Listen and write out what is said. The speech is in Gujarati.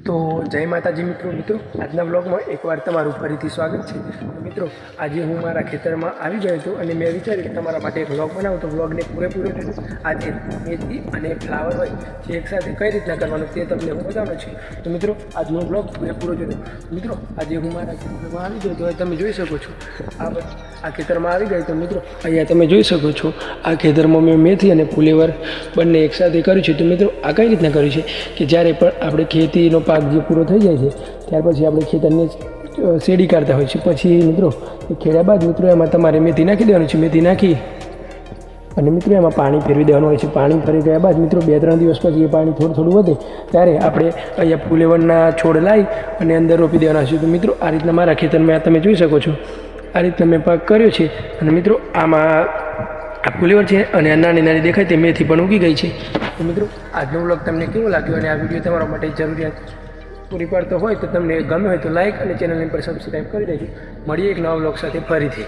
તો જય માતાજી મિત્રો આજના બ્લોગમાં એકવાર તમારું ફરીથી સ્વાગત છે। મિત્રો આજે હું મારા ખેતરમાં આવી ગયો હતો અને મેં વિચાર્યું કે તમારા માટે એક બ્લોગ બનાવું તો બ્લોગને પૂરેપૂરો જોજો। આજે મેથી અને ફ્લાવર હોય જે એકસાથે કઈ રીતના કરવાનું તે તમને હું બતાવવાનો છું। તો મિત્રો આજનો બ્લોગ પૂરેપૂરો જોજો। મિત્રો આજે હું મારા ખેતરમાં આવી ગયો તો તમે જોઈ શકો છો આ ખેતરમાં આવી ગયો તો મિત્રો અહીંયા તમે જોઈ શકો છો આ ખેતરમાં મેં મેથી અને ફુલેવર બંને એકસાથે કર્યું છે। તો મિત્રો આ કઈ રીતના કર્યું છે કે જ્યારે પણ આપણે ખેતીનો પાક જે પૂરો થઈ જાય છે ત્યાર પછી આપણે ખેતરને શેડી કાઢતા હોય છે। પછી મિત્રો એ ખેડ્યા બાદ મિત્રો એમાં તમારે મેથી નાખી દેવાનું છે। મેથી નાખી અને મિત્રો એમાં પાણી ફેરવી દેવાનું હોય છે। પાણી ફરી ગયા બાદ મિત્રો 2-3 દિવસ પછી એ પાણી થોડું વધે ત્યારે આપણે અહીંયા ફુલેવરના છોડ લાવી અને અંદર રોપી દેવાના છે। તો મિત્રો આ રીતના મારા ખેતરમાં તમે જોઈ શકો છો આ રીતના મેં પાક કર્યો છે અને મિત્રો આમાં આ ફુલેવર છે અને નાની નાની દેખાય તે મેથી પણ ઉગી ગઈ છે। તો મિત્રો આજનો વ્લોગ તમને કેવો લાગ્યો અને આ વિડીયો તમારા માટે જરૂરિયાત પૂરી પાડતો હોય તો તમને ગમે હોય તો લાઈક અને ચેનલને પર સબસ્ક્રાઈબ કરી દેજો। મળીએ એક નવા વ્લોગ સાથે ફરીથી।